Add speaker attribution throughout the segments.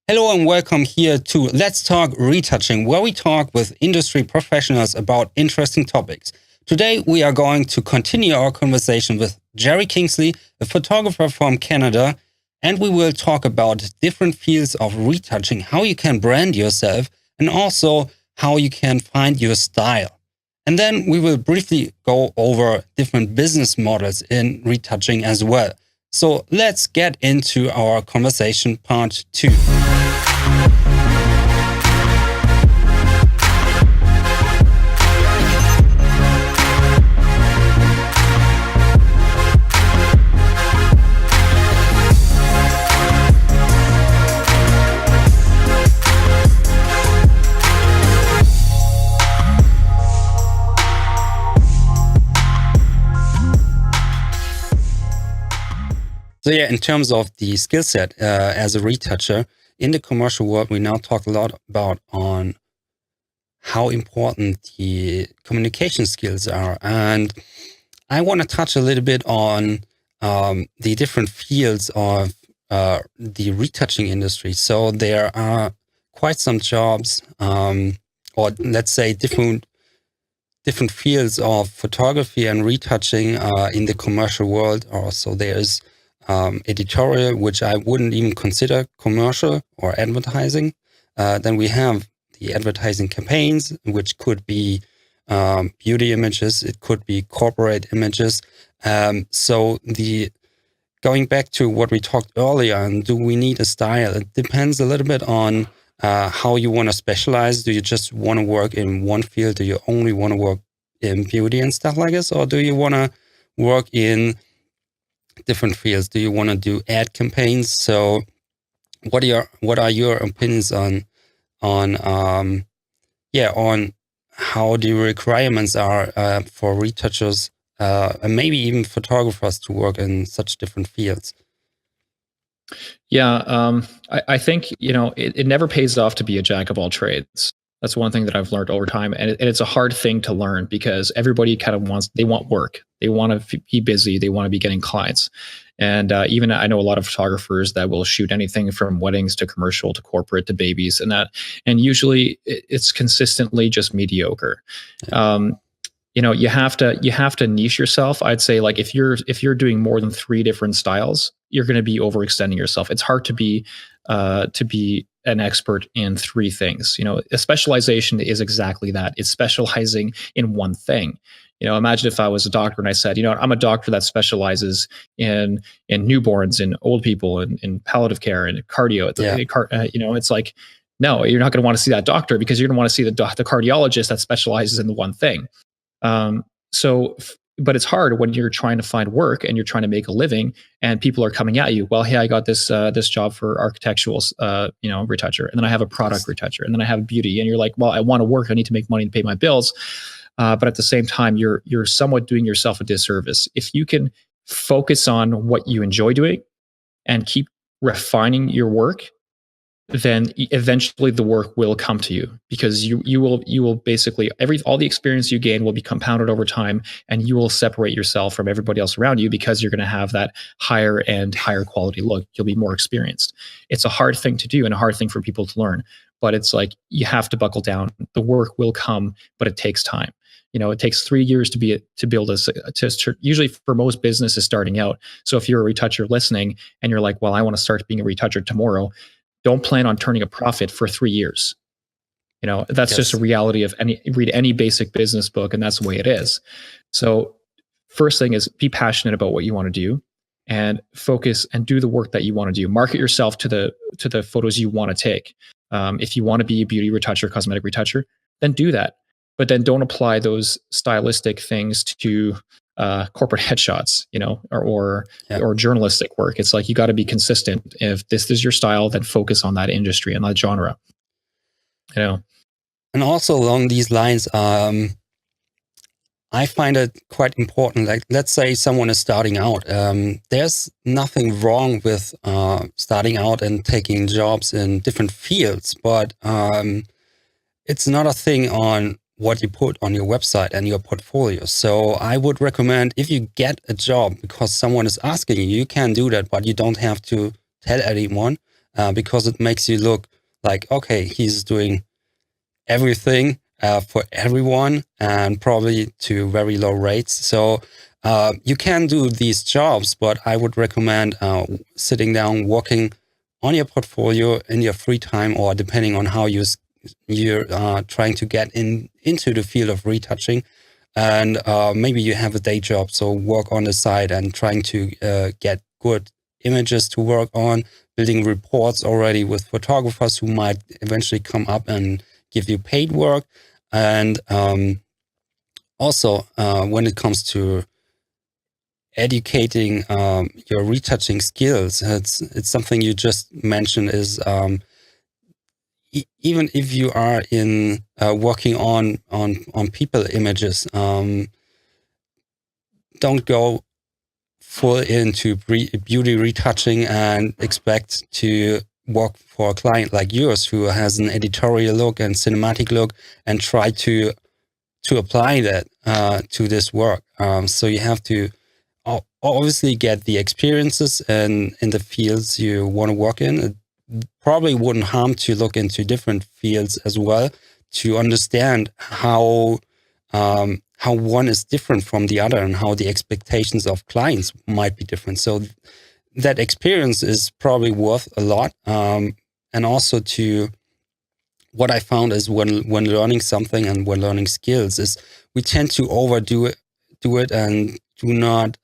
Speaker 1: Hello and welcome here to Let's Talk Retouching, where we talk with industry professionals about interesting topics. Today we are going to continue our conversation with Gerry Kingsley, a photographer from Canada, and we will talk about different fields of retouching, how you can brand yourself, and also how you can find your style. And then we will briefly go over different business models in retouching as well. So let's get into our conversation part 2. So yeah, in terms of the skill set as a retoucher, in the commercial world, we now talk a lot about on how important the communication skills are. And I want to touch a little bit on the different fields of the retouching industry. So there are quite some jobs, or let's say different fields of photography and retouching in the commercial world. Also, there's editorial, which I wouldn't even consider commercial or advertising. Then we have the advertising campaigns, which could be beauty images, it could be corporate images. So going back to what we talked earlier, and do we need a style? It depends a little bit on how you want to specialize. Do you just want to work in one field? Do you only want to work in beauty and stuff like this? Or do you want to work in different fields? Do you want to do ad campaigns? So what are your opinions on how the requirements are for retouchers and maybe even photographers to work in such different fields?
Speaker 2: Yeah, I think, it never pays off to be a jack of all trades. That's one thing that I've learned over time. And it's a hard thing to learn because everybody kind of want work. They want to be busy. They want to be getting clients. And even I know a lot of photographers that will shoot anything from weddings to commercial to corporate to babies and that. And usually it's consistently just mediocre. You have to niche yourself. I'd say like if you're doing more than 3 different styles, you're going to be overextending yourself. It's hard to be an expert in 3 things. A specialization is exactly that. It's specializing in one thing. Imagine if I was a doctor and I said, I'm a doctor that specializes in newborns, in old people, in palliative care, and cardio. It's like, no, you're not going to want to see that doctor because you're going to want to see the cardiologist that specializes in the one thing. But it's hard when you're trying to find work and you're trying to make a living and people are coming at you. Well, hey, I got this job for architectural, retoucher, and then I have a product retoucher, and then I have beauty, and you're like, well, I want to work. I need to make money to pay my bills. But at the same time, you're somewhat doing yourself a disservice. If you can focus on what you enjoy doing and keep refining your work, then eventually the work will come to you because you will basically all the experience you gain will be compounded over time, and you will separate yourself from everybody else around you because you're going to have that higher quality look. You'll be more experienced. It's a hard thing to do and a hard thing for people to learn, but it's like you have to buckle down. The work will come, but it takes time. It takes 3 years to build usually for most businesses starting out. So if you're a retoucher listening and you're like, well, I want to start being a retoucher tomorrow, don't plan on turning a profit for 3 years. That's just a reality of read any basic business book, and that's the way it is. So first thing is be passionate about what you want to do and focus and do the work that you want to do. Market yourself to the photos you want to take. If you want to be a beauty retoucher, cosmetic retoucher, then do that. But then don't apply those stylistic things to corporate headshots, or journalistic work. It's like you got to be consistent. If this is your style, then focus on that industry and that genre. And
Speaker 1: also along these lines, I find it quite important. Like, let's say someone is starting out. There's nothing wrong with starting out and taking jobs in different fields, but it's not a thing on what you put on your website and your portfolio. So I would recommend, if you get a job because someone is asking you, you can do that, but you don't have to tell anyone. because it makes you look like, okay, he's doing everything for everyone and probably to very low rates. So you can do these jobs, but I would recommend sitting down, working on your portfolio in your free time, or depending on how you're trying to get into the field of retouching. And maybe you have a day job, so work on the side and trying to get good images to work on, building reports already with photographers who might eventually come up and give you paid work. And also, when it comes to educating your retouching skills, it's something you just mentioned is even if you are in working on people images, don't go full into beauty retouching and expect to work for a client like yours who has an editorial look and cinematic look and try to apply that to this work. So you have to obviously get the experiences in the fields you want to work in. It probably wouldn't harm to look into different fields as well to understand how one is different from the other and how the expectations of clients might be different. So that experience is probably worth a lot. And also what I found is when learning something and when learning skills is we tend to overdo it and do not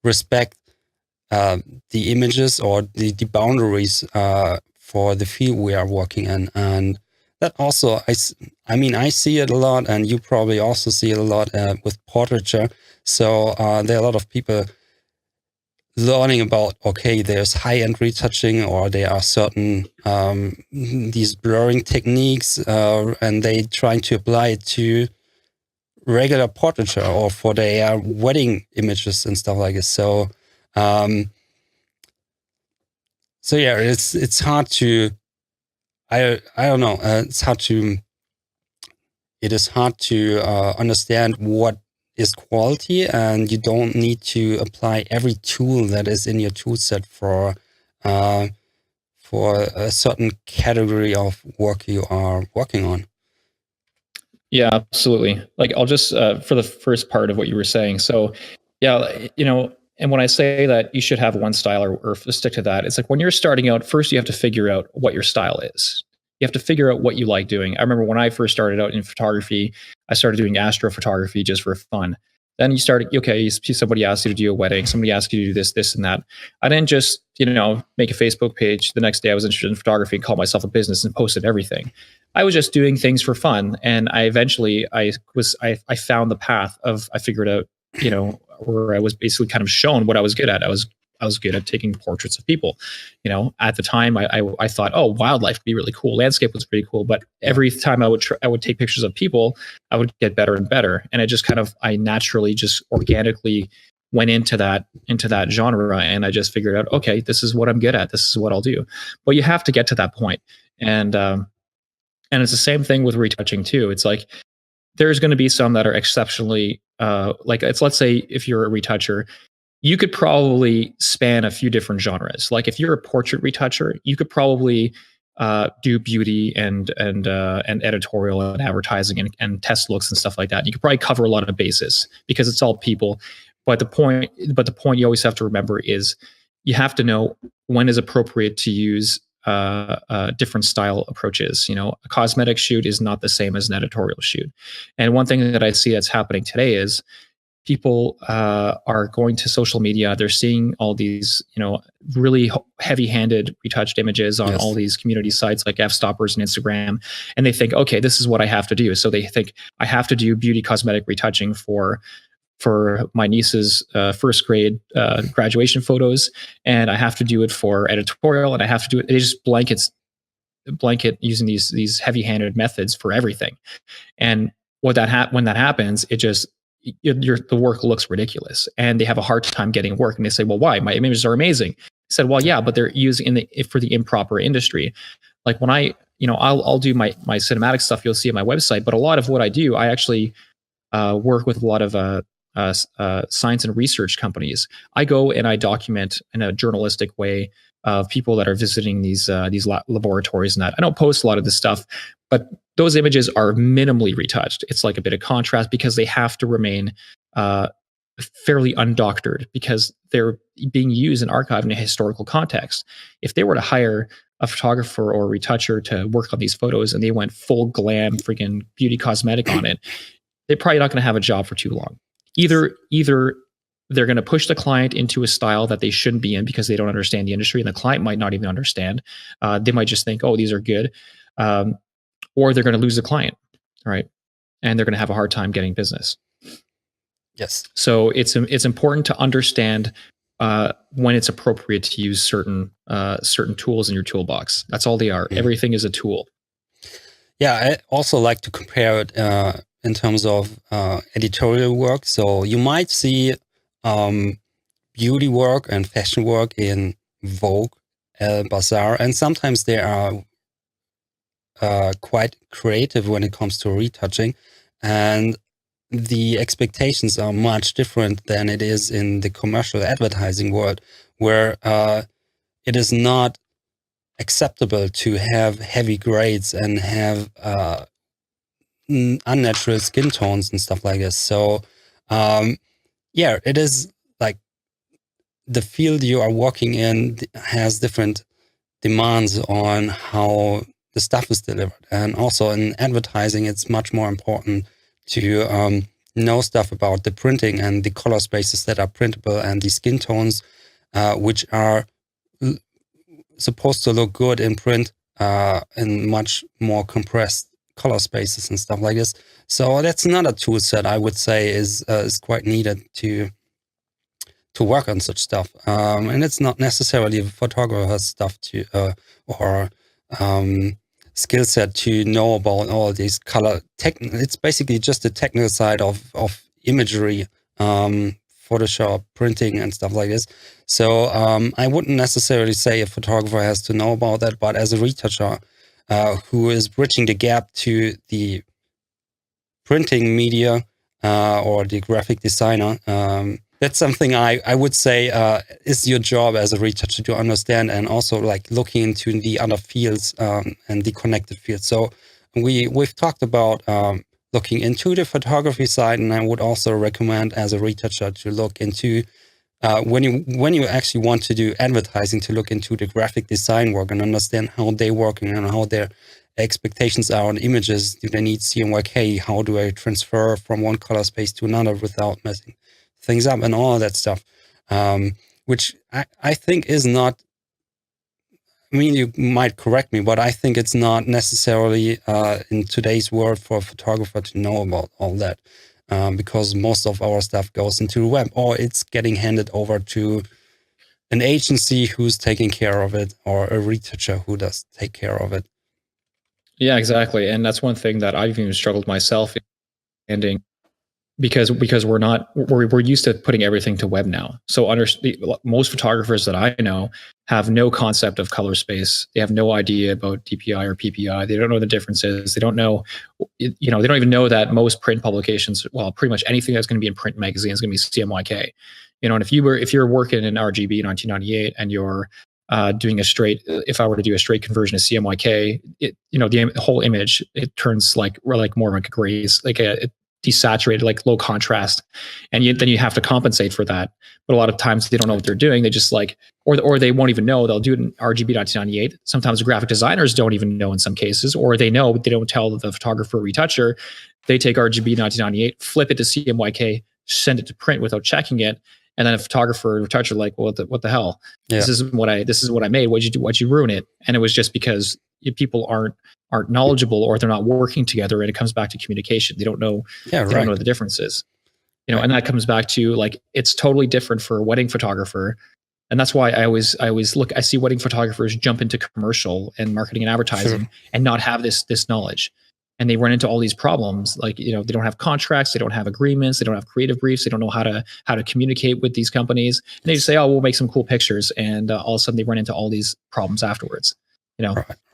Speaker 1: respect the images or the boundaries for the field we are working in. And that also, I mean, I see it a lot, and you probably also see it a lot with portraiture. So there are a lot of people learning about, okay, there's high-end retouching, or there are certain these blurring techniques, and they trying to apply it to regular portraiture or for their wedding images and stuff like this. So so yeah, it's hard to I don't know. It is hard to understand what is quality, and you don't need to apply every tool that is in your tool set for a certain category of work you are working on.
Speaker 2: Yeah, absolutely. Like I'll just for the first part of what you were saying. So yeah, and when I say that you should have one style or stick to that, it's like when you're starting out, first you have to figure out what your style is. You have to figure out what you like doing. I remember when I first started out in photography, I started doing astrophotography just for fun. Then you started, okay, somebody asked you to do a wedding, somebody asked you to do this, this, and that. I didn't just, make a Facebook page. The next day I was interested in photography and called myself a business and posted everything. I was just doing things for fun. And I found the path I figured out, where I was basically kind of shown what I was good at. I was good at taking portraits of people. At the time I thought, oh, wildlife would be really cool. Landscape was pretty cool. But every time I would take pictures of people, I would get better and better. And it just I naturally just organically went into that genre. And I just figured out, okay, this is what I'm good at. This is what I'll do. But you have to get to that point. And it's the same thing with retouching too. It's like, there's going to be some that are exceptionally, let's say if you're a retoucher, you could probably span a few different genres. Like if you're a portrait retoucher, you could probably do beauty and editorial and advertising and test looks and stuff like that. You could probably cover a lot of bases because it's all people. But the point you always have to remember is you have to know when is appropriate to use different style approaches. A cosmetic shoot is not the same as an editorial shoot. And one thing that I see that's happening today is people are going to social media. They're seeing all these, really heavy-handed retouched images on all these community sites like F-Stoppers and Instagram, and they think, okay, this is what I have to do. So they think I have to do beauty cosmetic retouching for my niece's first grade graduation photos, and I have to do it for editorial, and I have to do it. They just blanket using these heavy-handed methods for everything. And when that happens, it just the work looks ridiculous, and they have a hard time getting work. And they say, well, why? My images are amazing. I said, well, yeah, but they're using for the improper industry. Like when I'll do my cinematic stuff, you'll see on my website, but a lot of what I do, I actually work with a lot of science and research companies. I go and I document in a journalistic way of people that are visiting these laboratories and that. I don't post a lot of this stuff, but those images are minimally retouched. It's like a bit of contrast because they have to remain fairly undoctored because they're being used and archived in a historical context. If they were to hire a photographer or a retoucher to work on these photos and they went full glam freaking beauty cosmetic on it, they're probably not going to have a job for too long. Either they're going to push the client into a style that they shouldn't be in because they don't understand the industry, and the client might not even understand. They might just think, oh, these are good. Or they're going to lose the client, right? And they're going to have a hard time getting business.
Speaker 1: Yes.
Speaker 2: So it's important to understand when it's appropriate to use certain tools in your toolbox. That's all they are. Mm. Everything is a tool.
Speaker 1: Yeah, I also like to compare it in terms of editorial work. So you might see beauty work and fashion work in Vogue, Bazaar, and sometimes they are quite creative when it comes to retouching, and the expectations are much different than it is in the commercial advertising world, where it is not acceptable to have heavy grades and have unnatural skin tones and stuff like this. So yeah, it is like the field you are working in has different demands on how the stuff is delivered. And also in advertising, it's much more important to know stuff about the printing and the color spaces that are printable and the skin tones, which are supposed to look good in print in much more compressed color spaces and stuff like this. So that's another tool set I would say is quite needed to work on such stuff. And it's not necessarily a photographer's stuff or skill set to know about all these color. It's basically just the technical side of imagery, Photoshop, printing and stuff like this. So I wouldn't necessarily say a photographer has to know about that, but as a retoucher who is bridging the gap to the printing media or the graphic designer, that's something I would say is your job as a retoucher to understand, and also like looking into the other fields and the connected fields. So we've talked about looking into the photography side, and I would also recommend as a retoucher to look into when you actually want to do advertising, to look into the graphic design work and understand how they're working and how their expectations are on images. Do they need CMYK? How do I transfer from one color space to another without messing things up and all that stuff, which I think is not, I mean, you might correct me, but I think it's not necessarily in today's world for a photographer to know about all that, because most of our stuff goes into the web, or it's getting handed over to an agency who's taking care of it, or a retoucher who does take care of it.
Speaker 2: Yeah, exactly. And that's one thing that I've even struggled myself in, because we're used to putting everything to web now. So most photographers that I know have no concept of color space. They have no idea about DPI or PPI. They don't know the differences. They don't know, they don't even know that most print publications, well, pretty much anything that's going to be in print magazine is going to be CMYK. And if you're working in RGB 1998 and you're doing if I were to do a straight conversion of CMYK, the whole image, it turns like more like a grays, like a desaturated, like low contrast, and then you have to compensate for that. But a lot of times they don't know what they're doing. They just or they won't even know. They'll do it in RGB 1998. Sometimes graphic designers don't even know in some cases, or they know but they don't tell the photographer or retoucher. They take RGB 1998, flip it to CMYK, send it to print without checking it, and then a photographer or retoucher like, well, what the hell? Yeah. This is what I made. What'd you do? Why'd you ruin it? And it was just because people aren't knowledgeable, or they're not working together, and it comes back to communication. They don't know. They don't know the differences. And that comes back to like, it's totally different for a wedding photographer, and that's why I always I see wedding photographers jump into commercial and marketing and advertising and not have this knowledge, and they run into all these problems. Like they don't have contracts, they don't have agreements, they don't have creative briefs, they don't know how to communicate with these companies, and they just say, oh, we'll make some cool pictures, and all of a sudden they run into all these problems afterwards.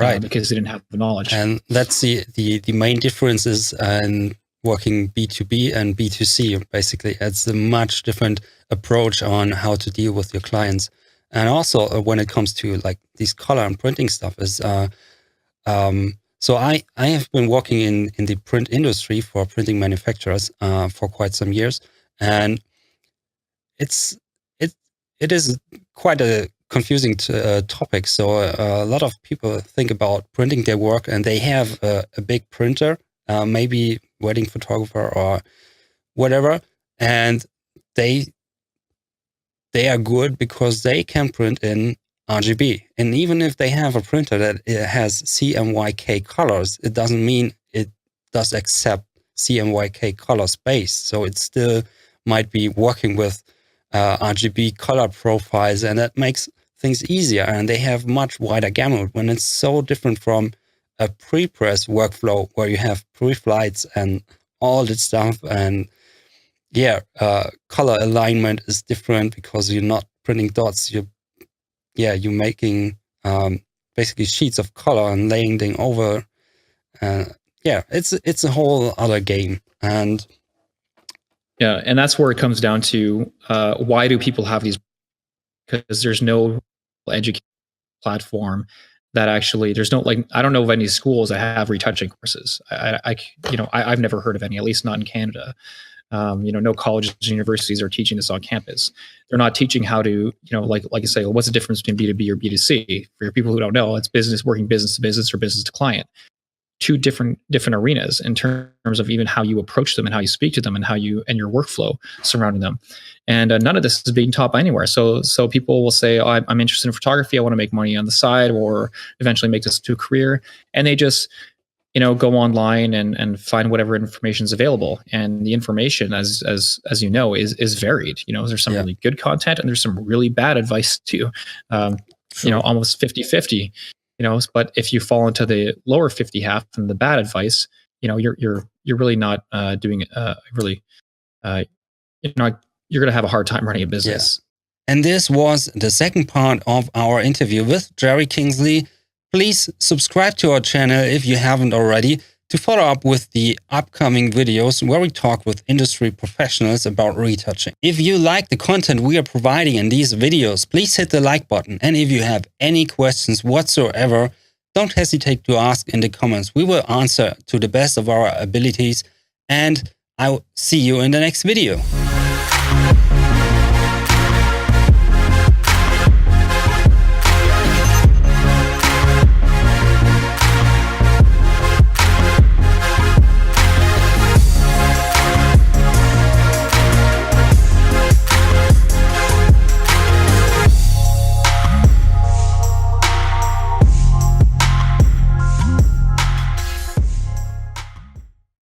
Speaker 2: Right. Because they didn't have the knowledge. And
Speaker 1: that's the main differences in working B2B and B2C. Basically, it's a much different approach on how to deal with your clients. And also when it comes to like these color and printing stuff is, so I have been working in the print industry for printing manufacturers for quite some years, and it is quite a confusing topic. So a lot of people think about printing their work, and they have a big printer, maybe wedding photographer or whatever, and they are good because they can print in RGB. And even if they have a printer that it has CMYK colors, it doesn't mean it does accept CMYK color space. So it still might be working with RGB color profiles, and that makes things easier. And they have much wider gamut when it's so different from a pre-press workflow where you have pre-flights and all that stuff. And yeah, color alignment is different because you're not printing dots. You're making basically sheets of color and laying them over. It's a whole other game. And
Speaker 2: yeah, and that's where it comes down to why do people have these? Because there's no education platform that actually, there's no, like, I don't know of any schools that have retouching courses. I've never heard of any, at least not in Canada. No colleges and universities are teaching this on campus. They're not teaching how to, like you say, what's the difference between B2B or B2C? For people who don't know, it's working business to business or business to client. Two different arenas in terms of even how you approach them and how you speak to them and and your workflow surrounding them. And none of this is being taught by anywhere. So people will say, oh, I'm interested in photography. I want to make money on the side or eventually make this to a career. And they just, go online and find whatever information is available. And the information, as you know, is varied. There's some really good content and there's some really bad advice too. Almost 50-50. But if you fall into the lower 50 half and the bad advice, you're really not doing really. You're going to have a hard time running a business.
Speaker 1: Yeah. And this was the second part of our interview with Gerry Kingsley. Please subscribe to our channel if you haven't already to follow up with the upcoming videos where we talk with industry professionals about retouching. If you like the content we are providing in these videos, please hit the like button. And if you have any questions whatsoever, don't hesitate to ask in the comments. We will answer to the best of our abilities. And I'll see you in the next video.